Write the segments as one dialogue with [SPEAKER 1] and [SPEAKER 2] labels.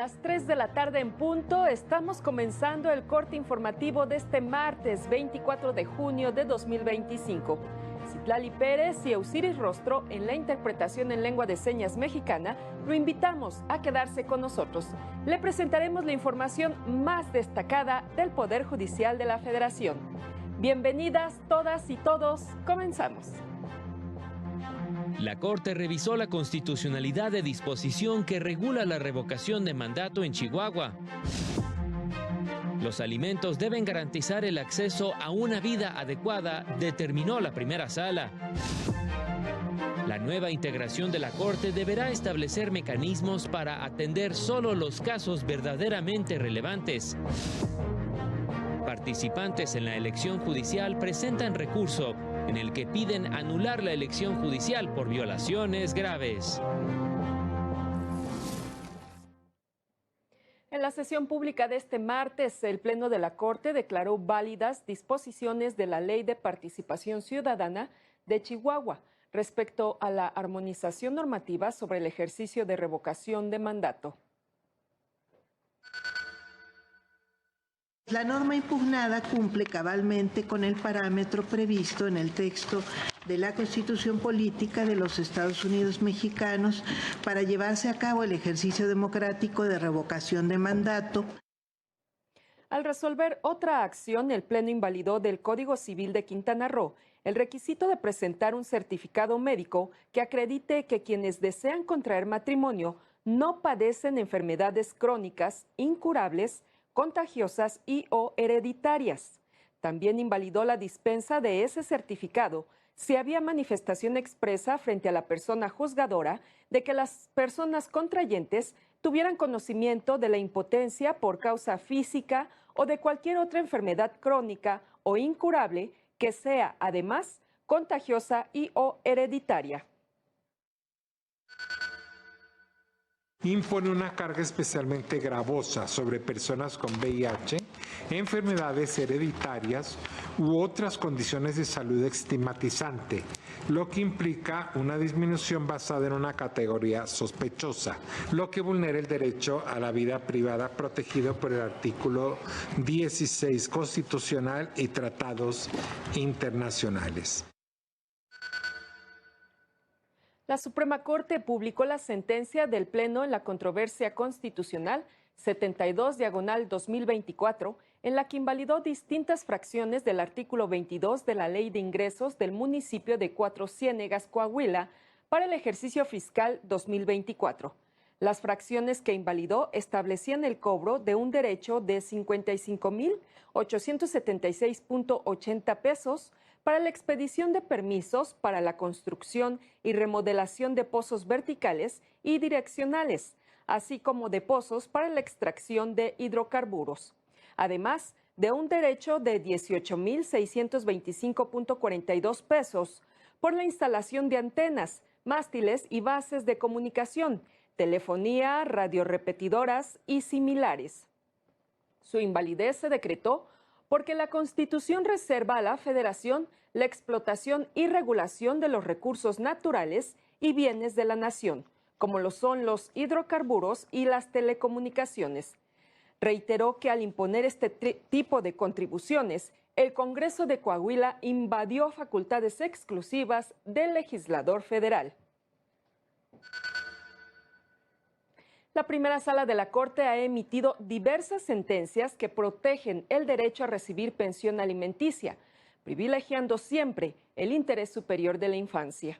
[SPEAKER 1] Las 3 de la tarde en punto, estamos comenzando el corte informativo de este martes 24 de junio de 2025. Citlali Pérez y Eusiris Rostro, en la interpretación en lengua de señas mexicana, lo invitamos a quedarse con nosotros. Le presentaremos la información más destacada del Poder Judicial de la Federación. Bienvenidas todas y todos, comenzamos.
[SPEAKER 2] La Corte revisó la constitucionalidad de disposición que regula la revocación de mandato en Chihuahua. Los alimentos deben garantizar el acceso a una vida adecuada, determinó la primera sala. La nueva integración de la Corte deberá establecer mecanismos para atender solo los casos verdaderamente relevantes. Participantes en la elección judicial presentan recurso en el que piden anular la elección judicial por violaciones graves.
[SPEAKER 1] En la sesión pública de este martes, el Pleno de la Corte declaró válidas disposiciones de la Ley de Participación Ciudadana de Chihuahua respecto a la armonización normativa sobre el ejercicio de revocación de mandato.
[SPEAKER 3] La norma impugnada cumple cabalmente con el parámetro previsto en el texto de la Constitución Política de los Estados Unidos Mexicanos para llevarse a cabo el ejercicio democrático de revocación de mandato.
[SPEAKER 1] Al resolver otra acción, el Pleno invalidó del Código Civil de Quintana Roo el requisito de presentar un certificado médico que acredite que quienes desean contraer matrimonio no padecen enfermedades crónicas, incurables, contagiosas y o hereditarias. También invalidó la dispensa de ese certificado si había manifestación expresa frente a la persona juzgadora de que las personas contrayentes tuvieran conocimiento de la impotencia por causa física o de cualquier otra enfermedad crónica o incurable que sea, además, contagiosa y o hereditaria.
[SPEAKER 4] Impone una carga especialmente gravosa sobre personas con VIH, enfermedades hereditarias u otras condiciones de salud estigmatizante, lo que implica una disminución basada en una categoría sospechosa, lo que vulnera el derecho a la vida privada protegido por el artículo 16 constitucional y tratados internacionales.
[SPEAKER 1] La Suprema Corte publicó la sentencia del Pleno en la controversia constitucional 72/2024, en la que invalidó distintas fracciones del artículo 22 de la Ley de Ingresos del municipio de Cuatro Ciénegas, Coahuila, para el ejercicio fiscal 2024. Las fracciones que invalidó establecían el cobro de un derecho de 55,876.80 pesos para la expedición de permisos para la construcción y remodelación de pozos verticales y direccionales, así como de pozos para la extracción de hidrocarburos. Además de un derecho de 18,625.42 pesos por la instalación de antenas, mástiles y bases de comunicación, telefonía, radiorepetidoras y similares. Su invalidez se decretó porque la Constitución reserva a la Federación la explotación y regulación de los recursos naturales y bienes de la nación, como lo son los hidrocarburos y las telecomunicaciones. Reiteró que al imponer este tipo de contribuciones, el Congreso de Coahuila invadió facultades exclusivas del legislador federal. La primera sala de la Corte ha emitido diversas sentencias que protegen el derecho a recibir pensión alimenticia, privilegiando siempre el interés superior de la infancia.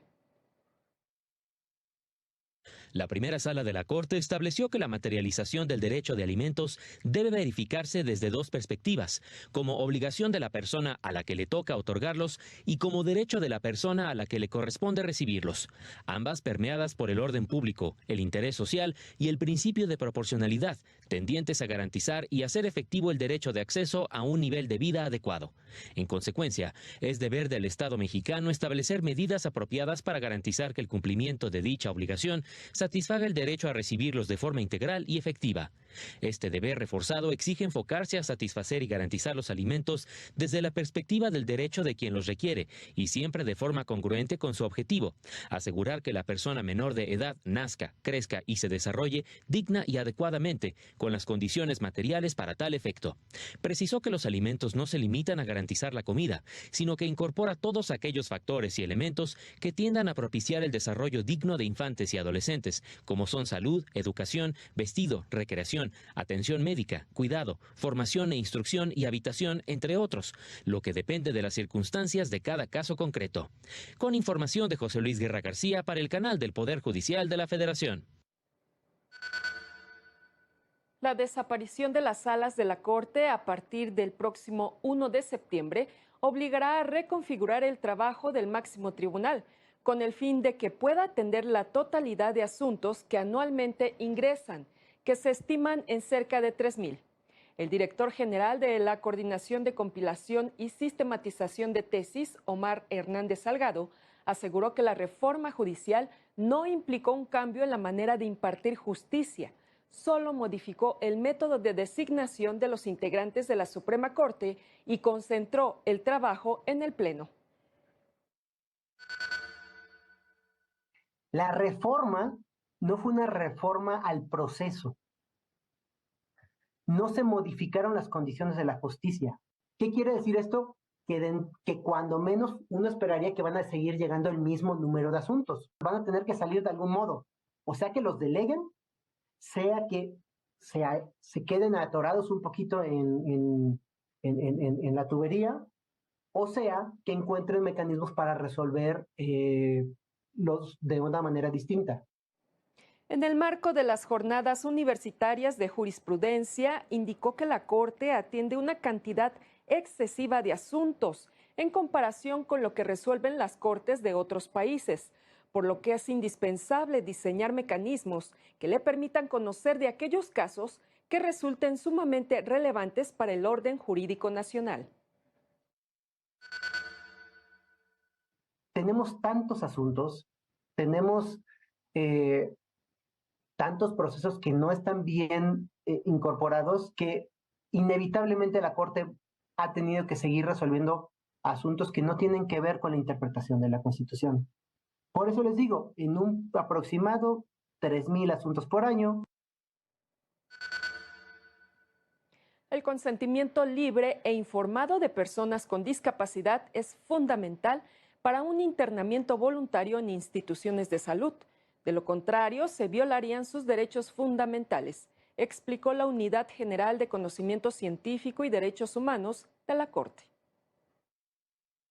[SPEAKER 2] La primera sala de la Corte estableció que la materialización del derecho de alimentos debe verificarse desde dos perspectivas, como obligación de la persona a la que le toca otorgarlos y como derecho de la persona a la que le corresponde recibirlos, ambas permeadas por el orden público, el interés social y el principio de proporcionalidad, tendientes a garantizar y hacer efectivo el derecho de acceso a un nivel de vida adecuado. En consecuencia, es deber del Estado mexicano establecer medidas apropiadas para garantizar que el cumplimiento de dicha obligación satisfaga el derecho a recibirlos de forma integral y efectiva. Este deber reforzado exige enfocarse a satisfacer y garantizar los alimentos desde la perspectiva del derecho de quien los requiere y siempre de forma congruente con su objetivo, asegurar que la persona menor de edad nazca, crezca y se desarrolle digna y adecuadamente con las condiciones materiales para tal efecto. Precisó que los alimentos no se limitan a garantizar la comida, sino que incorpora todos aquellos factores y elementos que tiendan a propiciar el desarrollo digno de infantes y adolescentes, como son salud, educación, vestido, recreación, atención médica, cuidado, formación e instrucción y habitación, entre otros, lo que depende de las circunstancias de cada caso concreto. Con información de José Luis Guerra García para el canal del Poder Judicial de la Federación.
[SPEAKER 1] La desaparición de las salas de la Corte a partir del próximo 1 de septiembre obligará a reconfigurar el trabajo del máximo tribunal, con el fin de que pueda atender la totalidad de asuntos que anualmente ingresan, que se estiman en cerca de 3,000. El director general de la Coordinación de Compilación y Sistematización de Tesis, Omar Hernández Salgado, aseguró que la reforma judicial no implicó un cambio en la manera de impartir justicia, solo modificó el método de designación de los integrantes de la Suprema Corte y concentró el trabajo en el Pleno.
[SPEAKER 5] La reforma no fue una reforma al proceso. No se modificaron las condiciones de la justicia. ¿Qué quiere decir esto? Que cuando menos uno esperaría que van a seguir llegando el mismo número de asuntos. Van a tener que salir de algún modo. O sea que los deleguen, sea que se queden atorados un poquito en la tubería, o sea que encuentren mecanismos para resolver de una manera distinta.
[SPEAKER 1] En el marco de las jornadas universitarias de jurisprudencia, indicó que la Corte atiende una cantidad excesiva de asuntos en comparación con lo que resuelven las cortes de otros países, por lo que es indispensable diseñar mecanismos que le permitan conocer de aquellos casos que resulten sumamente relevantes para el orden jurídico nacional.
[SPEAKER 5] Tenemos tantos asuntos, tenemos tantos procesos que no están bien incorporados, que inevitablemente la Corte ha tenido que seguir resolviendo asuntos que no tienen que ver con la interpretación de la Constitución. Por eso les digo, en un aproximado 3,000 asuntos por año.
[SPEAKER 1] El consentimiento libre e informado de personas con discapacidad es fundamental para un internamiento voluntario en instituciones de salud. De lo contrario, se violarían sus derechos fundamentales, explicó la Unidad General de Conocimiento Científico y Derechos Humanos de la Corte.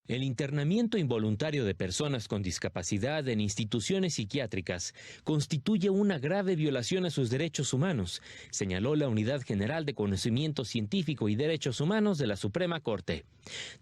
[SPEAKER 2] El internamiento involuntario de personas con discapacidad en instituciones psiquiátricas constituye una grave violación a sus derechos humanos, señaló la Unidad General de Conocimiento Científico y Derechos Humanos de la Suprema Corte.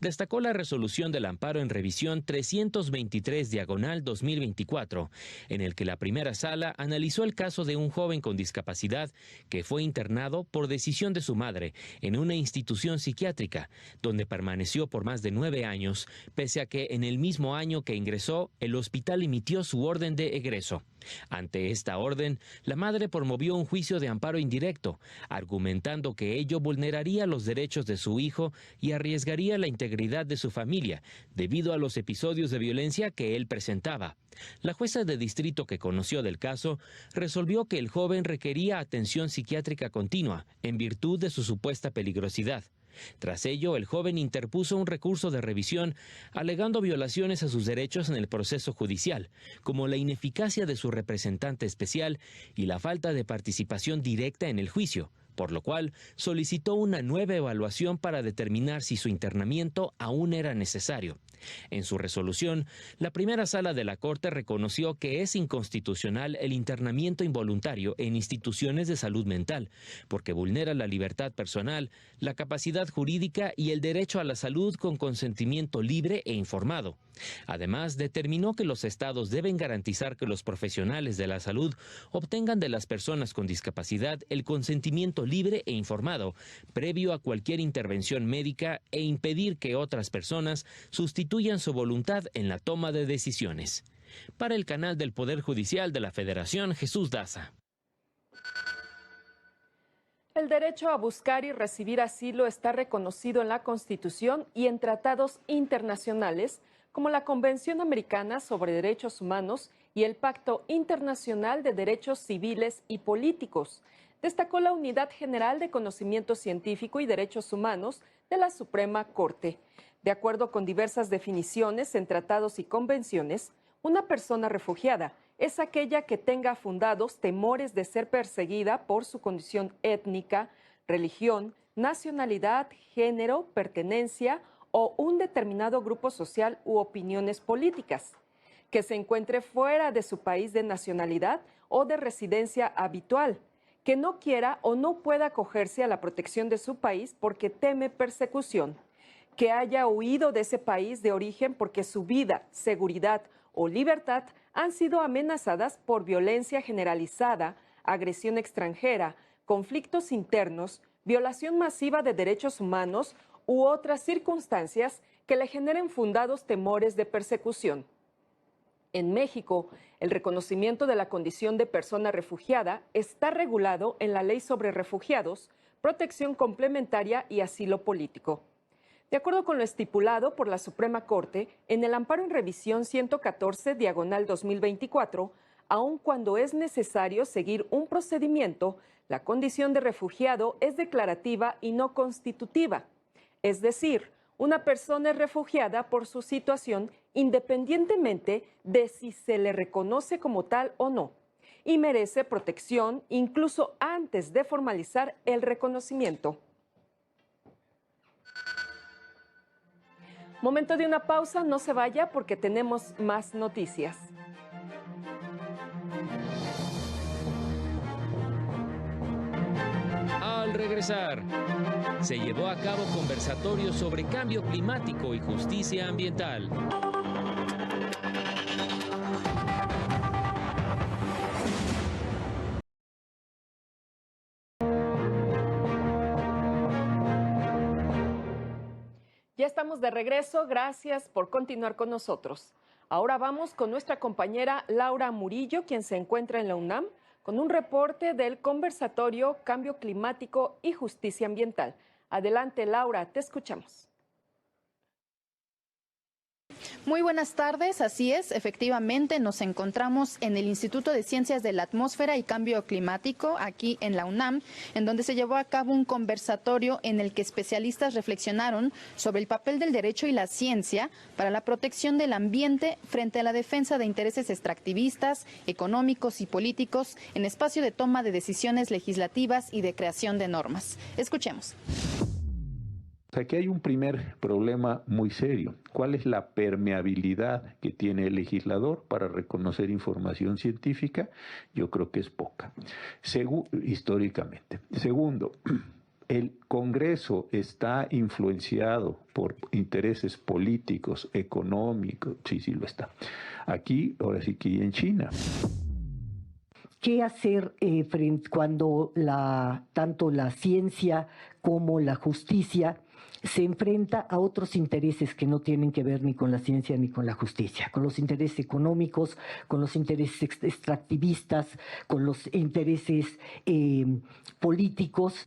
[SPEAKER 2] Destacó la resolución del amparo en revisión 323/2024, en el que la primera sala analizó el caso de un joven con discapacidad que fue internado por decisión de su madre en una institución psiquiátrica, donde permaneció por más de 9 años, pese a que en el mismo año que ingresó, el hospital emitió su orden de egreso. Ante esta orden, la madre promovió un juicio de amparo indirecto, argumentando que ello vulneraría los derechos de su hijo y arriesgaría la integridad de su familia, debido a los episodios de violencia que él presentaba. La jueza de distrito que conoció del caso resolvió que el joven requería atención psiquiátrica continua, en virtud de su supuesta peligrosidad. Tras ello, el joven interpuso un recurso de revisión alegando violaciones a sus derechos en el proceso judicial, como la ineficacia de su representante especial y la falta de participación directa en el juicio, por lo cual solicitó una nueva evaluación para determinar si su internamiento aún era necesario. En su resolución, la primera sala de la Corte reconoció que es inconstitucional el internamiento involuntario en instituciones de salud mental, porque vulnera la libertad personal, la capacidad jurídica y el derecho a la salud con consentimiento libre e informado. Además, determinó que los estados deben garantizar que los profesionales de la salud obtengan de las personas con discapacidad el consentimiento libre e informado, previo a cualquier intervención médica, e impedir que otras personas sustituyan su voluntad en la toma de decisiones. Para el canal del Poder Judicial de la Federación, Jesús Daza.
[SPEAKER 1] El derecho a buscar y recibir asilo está reconocido en la Constitución y en tratados internacionales como la Convención Americana sobre Derechos Humanos y el Pacto Internacional de Derechos Civiles y Políticos, destacó la Unidad General de Conocimiento Científico y Derechos Humanos de la Suprema Corte. De acuerdo con diversas definiciones en tratados y convenciones, una persona refugiada es aquella que tenga fundados temores de ser perseguida por su condición étnica, religión, nacionalidad, género, pertenencia o un determinado grupo social u opiniones políticas, que se encuentre fuera de su país de nacionalidad o de residencia habitual, que no quiera o no pueda acogerse a la protección de su país porque teme persecución, que haya huido de ese país de origen porque su vida, seguridad o libertad han sido amenazadas por violencia generalizada, agresión extranjera, conflictos internos, violación masiva de derechos humanos u otras circunstancias que le generen fundados temores de persecución. En México, el reconocimiento de la condición de persona refugiada está regulado en la Ley sobre Refugiados, Protección Complementaria y Asilo Político. De acuerdo con lo estipulado por la Suprema Corte, en el amparo en revisión 114/2024, aun cuando es necesario seguir un procedimiento, la condición de refugiado es declarativa y no constitutiva. Es decir, una persona es refugiada por su situación independientemente de si se le reconoce como tal o no, y merece protección incluso antes de formalizar el reconocimiento. Momento de una pausa, no se vaya porque tenemos más noticias.
[SPEAKER 2] Al regresar, se llevó a cabo conversatorio sobre cambio climático y justicia ambiental.
[SPEAKER 1] Ya estamos de regreso, gracias por continuar con nosotros. Ahora vamos con nuestra compañera Laura Murillo, quien se encuentra en la UNAM, con un reporte del conversatorio Cambio Climático y Justicia Ambiental. Adelante, Laura, te escuchamos.
[SPEAKER 6] Muy buenas tardes, así es, efectivamente nos encontramos en el Instituto de Ciencias de la Atmósfera y Cambio Climático, aquí en la UNAM, en donde se llevó a cabo un conversatorio en el que especialistas reflexionaron sobre el papel del derecho y la ciencia para la protección del ambiente frente a la defensa de intereses extractivistas, económicos y políticos en espacio de toma de decisiones legislativas y de creación de normas. Escuchemos.
[SPEAKER 7] Aquí hay un primer problema muy serio. ¿Cuál es la permeabilidad que tiene el legislador para reconocer información científica? Yo creo que es poca, históricamente. Segundo, el Congreso está influenciado por intereses políticos, económicos, sí lo está. Aquí, ahora sí que en China.
[SPEAKER 8] ¿Qué hacer cuando tanto la ciencia como la justicia se enfrenta a otros intereses que no tienen que ver ni con la ciencia ni con la justicia, con los intereses económicos, con los intereses extractivistas, con los intereses políticos?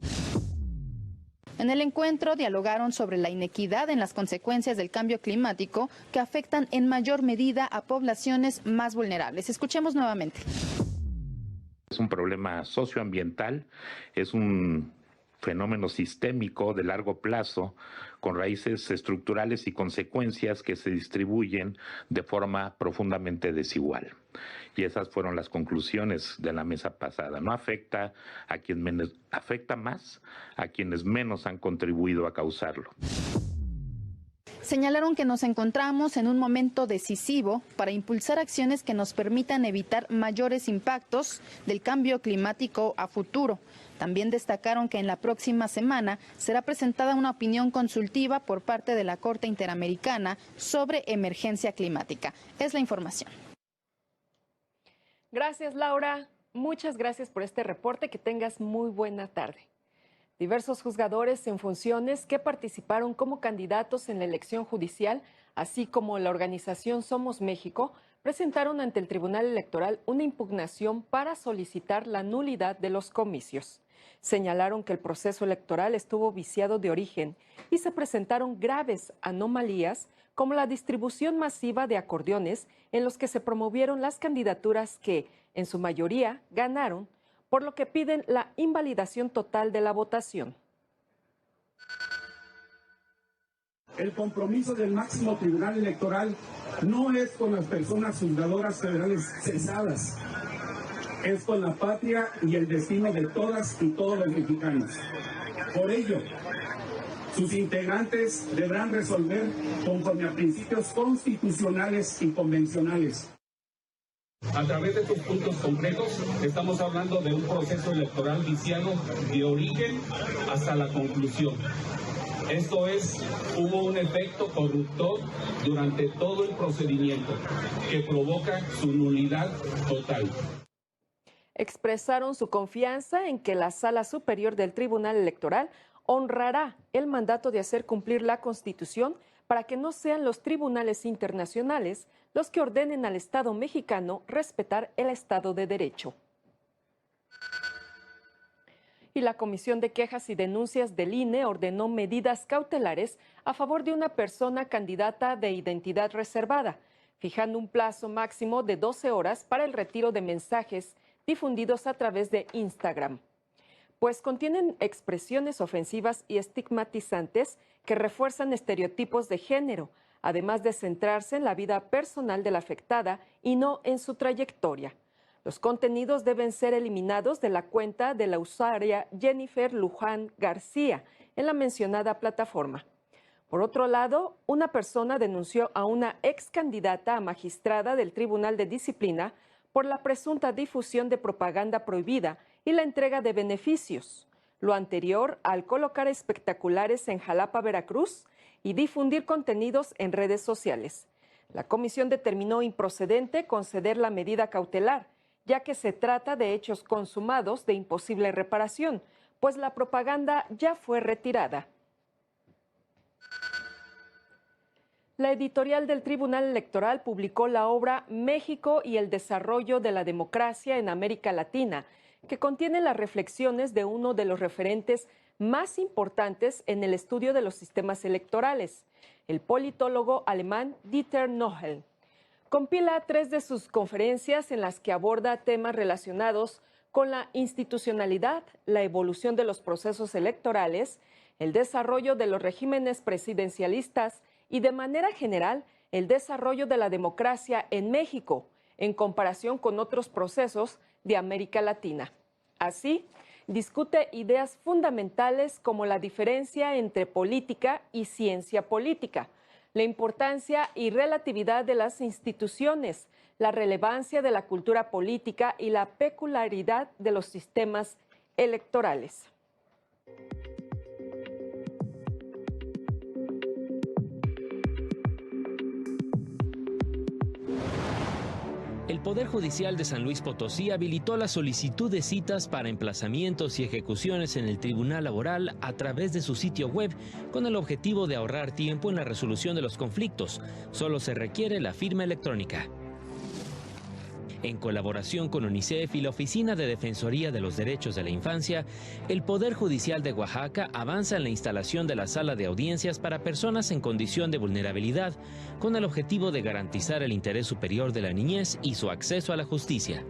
[SPEAKER 6] En el encuentro dialogaron sobre la inequidad en las consecuencias del cambio climático que afectan en mayor medida a poblaciones más vulnerables. Escuchemos nuevamente.
[SPEAKER 9] Es un problema socioambiental, es un fenómeno sistémico de largo plazo con raíces estructurales y consecuencias que se distribuyen de forma profundamente desigual. Y esas fueron las conclusiones de la mesa pasada. No afecta a quien menos, afecta más a quienes menos han contribuido a causarlo.
[SPEAKER 6] Señalaron que nos encontramos en un momento decisivo para impulsar acciones que nos permitan evitar mayores impactos del cambio climático a futuro. También destacaron que en la próxima semana será presentada una opinión consultiva por parte de la Corte Interamericana sobre emergencia climática. Es la información.
[SPEAKER 1] Gracias, Laura. Muchas gracias por este reporte. Que tengas muy buena tarde. Diversos juzgadores en funciones que participaron como candidatos en la elección judicial, así como la organización Somos México, presentaron ante el Tribunal Electoral una impugnación para solicitar la nulidad de los comicios. Señalaron que el proceso electoral estuvo viciado de origen y se presentaron graves anomalías como la distribución masiva de acordeones en los que se promovieron las candidaturas que, en su mayoría, ganaron, por lo que piden la invalidación total de la votación.
[SPEAKER 10] El compromiso del máximo tribunal electoral no es con las personas fundadoras federales cesadas, es con la patria y el destino de todas y todos los mexicanos. Por ello, sus integrantes deberán resolver conforme a principios constitucionales y convencionales. A través de estos puntos concretos, estamos hablando de un proceso electoral viciado de origen hasta la conclusión. Esto es, hubo un efecto corruptor durante todo el procedimiento que provoca su nulidad total.
[SPEAKER 1] Expresaron su confianza en que la Sala Superior del Tribunal Electoral honrará el mandato de hacer cumplir la Constitución para que no sean los tribunales internacionales los que ordenen al Estado mexicano respetar el Estado de Derecho. Y la Comisión de Quejas y Denuncias del INE ordenó medidas cautelares a favor de una persona candidata de identidad reservada, fijando un plazo máximo de 12 horas para el retiro de mensajes difundidos a través de Instagram, pues contienen expresiones ofensivas y estigmatizantes que refuerzan estereotipos de género, además de centrarse en la vida personal de la afectada y no en su trayectoria. Los contenidos deben ser eliminados de la cuenta de la usuaria Jennifer Luján García en la mencionada plataforma. Por otro lado, una persona denunció a una ex candidata a magistrada del Tribunal de Disciplina por la presunta difusión de propaganda prohibida y la entrega de beneficios. Lo anterior al colocar espectaculares en Jalapa, Veracruz, y difundir contenidos en redes sociales. La comisión determinó improcedente conceder la medida cautelar, ya que se trata de hechos consumados de imposible reparación, pues la propaganda ya fue retirada. La editorial del Tribunal Electoral publicó la obra México y el desarrollo de la democracia en América Latina, que contiene las reflexiones de uno de los referentes más importantes en el estudio de los sistemas electorales, el politólogo alemán Dieter Nohel. Compila 3 de sus conferencias en las que aborda temas relacionados con la institucionalidad, la evolución de los procesos electorales, el desarrollo de los regímenes presidencialistas y, de manera general, el desarrollo de la democracia en México, en comparación con otros procesos de América Latina. Así, discute ideas fundamentales como la diferencia entre política y ciencia política, la importancia y relatividad de las instituciones, la relevancia de la cultura política y la peculiaridad de los sistemas electorales.
[SPEAKER 2] El Poder Judicial de San Luis Potosí habilitó la solicitud de citas para emplazamientos y ejecuciones en el Tribunal Laboral a través de su sitio web con el objetivo de ahorrar tiempo en la resolución de los conflictos. Solo se requiere la firma electrónica. En colaboración con UNICEF y la Oficina de Defensoría de los Derechos de la Infancia, el Poder Judicial de Oaxaca avanza en la instalación de la sala de audiencias para personas en condición de vulnerabilidad, con el objetivo de garantizar el interés superior de la niñez y su acceso a la justicia.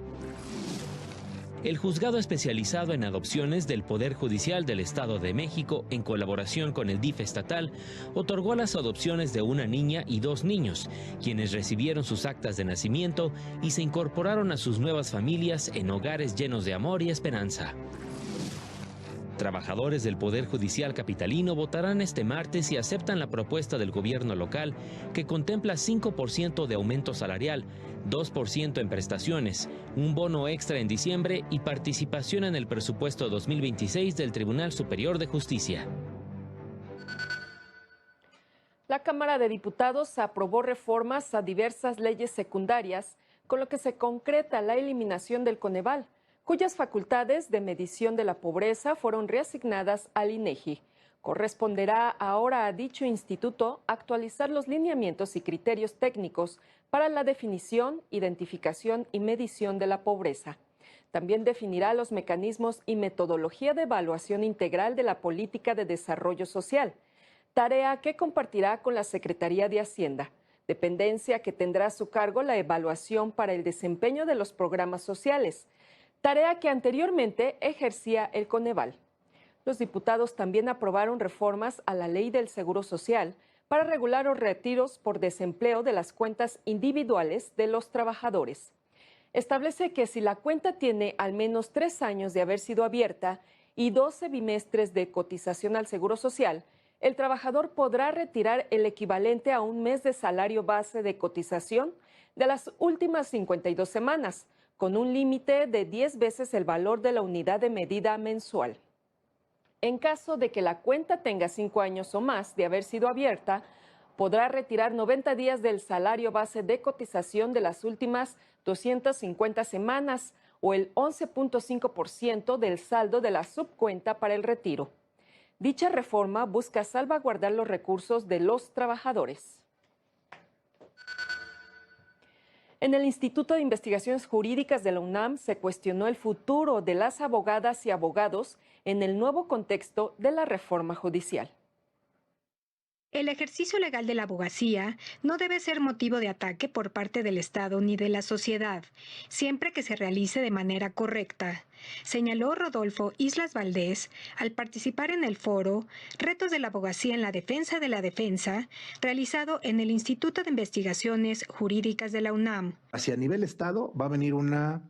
[SPEAKER 2] El Juzgado Especializado en Adopciones del Poder Judicial del Estado de México, en colaboración con el DIF estatal, otorgó las adopciones de una niña y 2 niños, quienes recibieron sus actas de nacimiento y se incorporaron a sus nuevas familias en hogares llenos de amor y esperanza. Trabajadores del Poder Judicial capitalino votarán este martes si aceptan la propuesta del gobierno local que contempla 5% de aumento salarial, 2% en prestaciones, un bono extra en diciembre y participación en el presupuesto 2026 del Tribunal Superior de Justicia.
[SPEAKER 1] La Cámara de Diputados aprobó reformas a diversas leyes secundarias, con lo que se concreta la eliminación del Coneval, cuyas facultades de medición de la pobreza fueron reasignadas al INEGI. Corresponderá ahora a dicho instituto actualizar los lineamientos y criterios técnicos para la definición, identificación y medición de la pobreza. También definirá los mecanismos y metodología de evaluación integral de la política de desarrollo social, tarea que compartirá con la Secretaría de Hacienda, dependencia que tendrá a su cargo la evaluación para el desempeño de los programas sociales, tarea que anteriormente ejercía el Coneval. Los diputados también aprobaron reformas a la Ley del Seguro Social para regular los retiros por desempleo de las cuentas individuales de los trabajadores. Establece que si la cuenta tiene al menos 3 años de haber sido abierta y 12 bimestres de cotización al Seguro Social, el trabajador podrá retirar el equivalente a un mes de salario base de cotización de las últimas 52 semanas, con un límite de 10 veces el valor de la unidad de medida mensual. En caso de que la cuenta tenga 5 años o más de haber sido abierta, podrá retirar 90 días del salario base de cotización de las últimas 250 semanas o el 11.5% del saldo de la subcuenta para el retiro. Dicha reforma busca salvaguardar los recursos de los trabajadores. En el Instituto de Investigaciones Jurídicas de la UNAM se cuestionó el futuro de las abogadas y abogados en el nuevo contexto de la reforma judicial.
[SPEAKER 11] El ejercicio legal de la abogacía no debe ser motivo de ataque por parte del Estado ni de la sociedad, siempre que se realice de manera correcta, señaló Rodolfo Islas Valdés al participar en el foro Retos de la Abogacía en la Defensa de la Defensa, realizado en el Instituto de Investigaciones Jurídicas de la UNAM.
[SPEAKER 12] Hacia nivel Estado va a venir una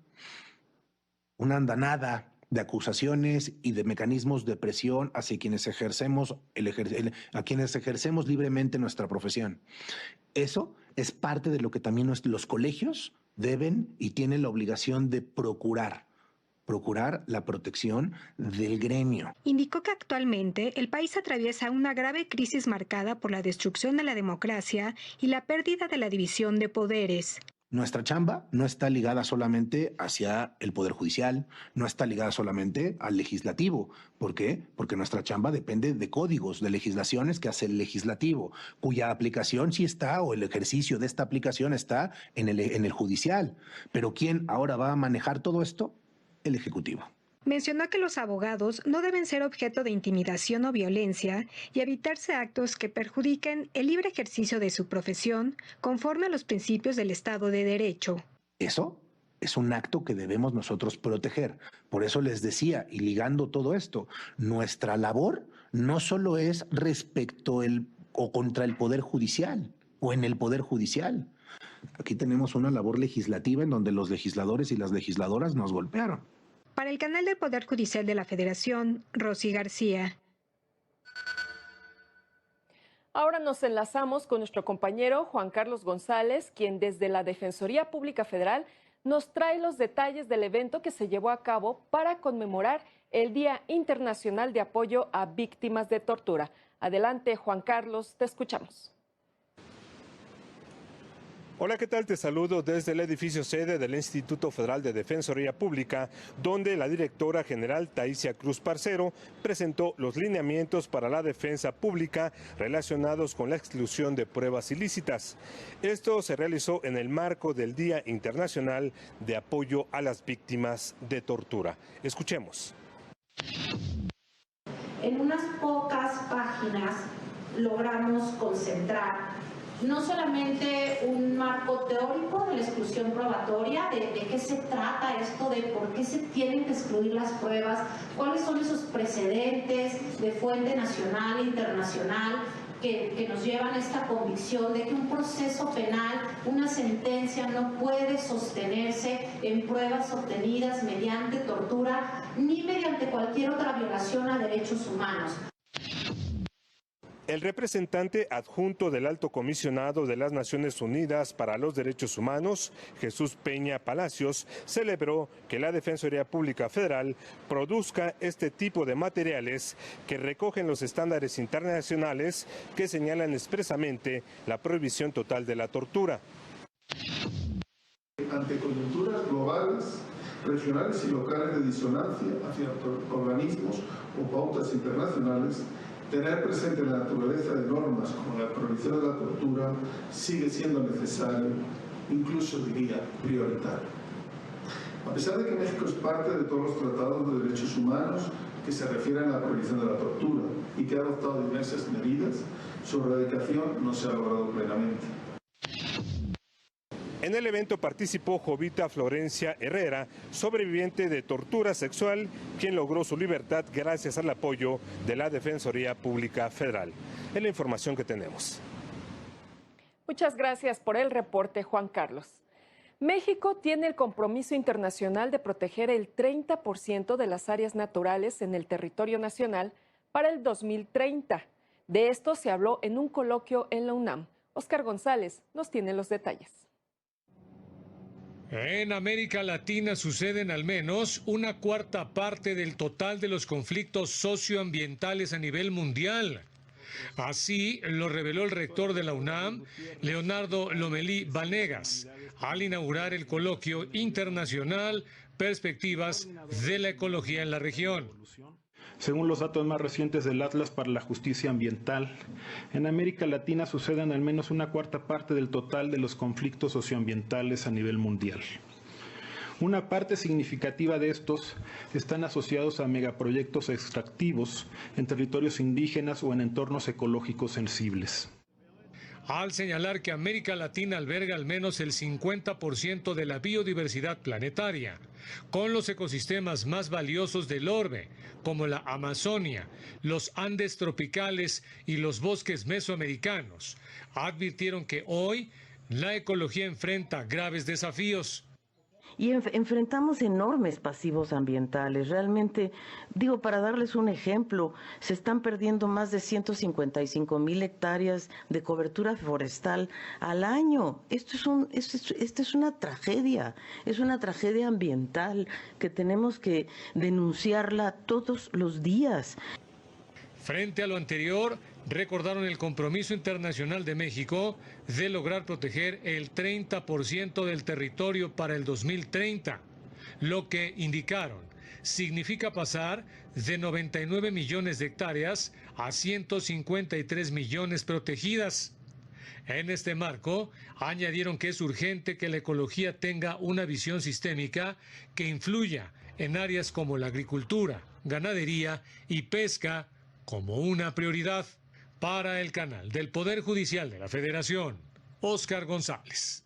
[SPEAKER 12] andanada de acusaciones y de mecanismos de presión hacia quienes ejercemos libremente nuestra profesión. Eso es parte de lo que también los colegios deben y tienen la obligación de procurar la protección del gremio.
[SPEAKER 11] Indicó que actualmente el país atraviesa una grave crisis marcada por la destrucción de la democracia y la pérdida de la división de poderes.
[SPEAKER 12] Nuestra chamba no está ligada solamente hacia el Poder Judicial, no está ligada solamente al Legislativo. ¿Por qué? Porque nuestra chamba depende de códigos, de legislaciones que hace el Legislativo, cuya aplicación sí está, o el ejercicio de esta aplicación está en el Judicial. Pero ¿quién ahora va a manejar todo esto? El Ejecutivo.
[SPEAKER 11] Mencionó que los abogados no deben ser objeto de intimidación o violencia y evitarse actos que perjudiquen el libre ejercicio de su profesión conforme a los principios del Estado de Derecho.
[SPEAKER 12] Eso es un acto que debemos nosotros proteger. Por eso les decía, y ligando todo esto, nuestra labor no solo es respecto o contra el Poder Judicial o en el Poder Judicial. Aquí tenemos una labor legislativa en donde los legisladores y las legisladoras nos golpearon.
[SPEAKER 11] Para el canal del Poder Judicial de la Federación, Rosy García.
[SPEAKER 1] Ahora nos enlazamos con nuestro compañero Juan Carlos González, quien desde la Defensoría Pública Federal nos trae los detalles del evento que se llevó a cabo para conmemorar el Día Internacional de Apoyo a Víctimas de Tortura. Adelante, Juan Carlos, te escuchamos.
[SPEAKER 13] Hola, ¿qué tal? Te saludo desde el edificio sede del Instituto Federal de Defensoría Pública, donde la directora general Taisia Cruz Parcero presentó los lineamientos para la defensa pública relacionados con la exclusión de pruebas ilícitas. Esto se realizó en el marco del Día Internacional de Apoyo a las Víctimas de Tortura. Escuchemos.
[SPEAKER 14] En unas pocas páginas logramos concentrar no solamente un marco teórico de la exclusión probatoria, de qué se trata esto, de por qué se tienen que excluir las pruebas, cuáles son esos precedentes de fuente nacional e internacional que nos llevan a esta convicción de que un proceso penal, una sentencia, no puede sostenerse en pruebas obtenidas mediante tortura ni mediante cualquier otra violación a derechos humanos.
[SPEAKER 13] El representante adjunto del Alto Comisionado de las Naciones Unidas para los Derechos Humanos, Jesús Peña Palacios, celebró que la Defensoría Pública Federal produzca este tipo de materiales que recogen los estándares internacionales que señalan expresamente la prohibición total de la tortura.
[SPEAKER 15] Ante coyunturas globales, regionales y locales de disonancia hacia organismos o pautas internacionales, tener presente la naturaleza de normas como la prohibición de la tortura sigue siendo necesario, incluso diría prioritario. A pesar de que México es parte de todos los tratados de derechos humanos que se refieren a la prohibición de la tortura y que ha adoptado diversas medidas, su erradicación no se ha logrado plenamente.
[SPEAKER 13] En el evento participó Jovita Florencia Herrera, sobreviviente de tortura sexual, quien logró su libertad gracias al apoyo de la Defensoría Pública Federal. Es la información que tenemos.
[SPEAKER 1] Muchas gracias por el reporte, Juan Carlos. México tiene el compromiso internacional de proteger el 30% de las áreas naturales en el territorio nacional para el 2030. De esto se habló en un coloquio en la UNAM. Óscar González nos tiene los detalles.
[SPEAKER 16] En América Latina suceden al menos una cuarta parte del total de los conflictos socioambientales a nivel mundial. Así lo reveló el rector de la UNAM, Leonardo Lomelí Vanegas, al inaugurar el coloquio internacional Perspectivas de la Ecología en la Región.
[SPEAKER 17] Según los datos más recientes del Atlas para la Justicia Ambiental, en América Latina suceden al menos una cuarta parte del total de los conflictos socioambientales a nivel mundial. Una parte significativa de estos están asociados a megaproyectos extractivos en territorios indígenas o en entornos ecológicos sensibles.
[SPEAKER 16] Al señalar que América Latina alberga al menos el 50% de la biodiversidad planetaria, con los ecosistemas más valiosos del orbe, como la Amazonia, los Andes tropicales y los bosques mesoamericanos, advirtieron que hoy la ecología enfrenta graves desafíos.
[SPEAKER 18] Y enfrentamos enormes pasivos ambientales. Realmente, digo, para darles un ejemplo, se están perdiendo más de 155,000 hectáreas de cobertura forestal al año. Esto es una tragedia ambiental que tenemos que denunciarla todos los días.
[SPEAKER 16] Frente a lo anterior, recordaron el compromiso internacional de México de lograr proteger el 30% del territorio para el 2030, lo que indicaron significa pasar de 99 millones de hectáreas a 153 millones protegidas. En este marco, añadieron que es urgente que la ecología tenga una visión sistémica que influya en áreas como la agricultura, ganadería y pesca como una prioridad. Para el canal del Poder Judicial de la Federación, Óscar González.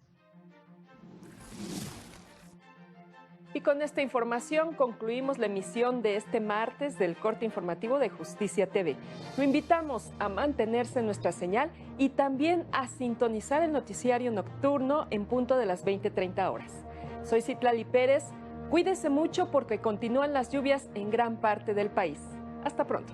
[SPEAKER 1] Y con esta información concluimos la emisión de este martes del corte informativo de Justicia TV. Lo invitamos a mantenerse en nuestra señal y también a sintonizar el noticiario nocturno en punto de las 20:30 horas. Soy Citlali Pérez. Cuídese mucho porque continúan las lluvias en gran parte del país. Hasta pronto.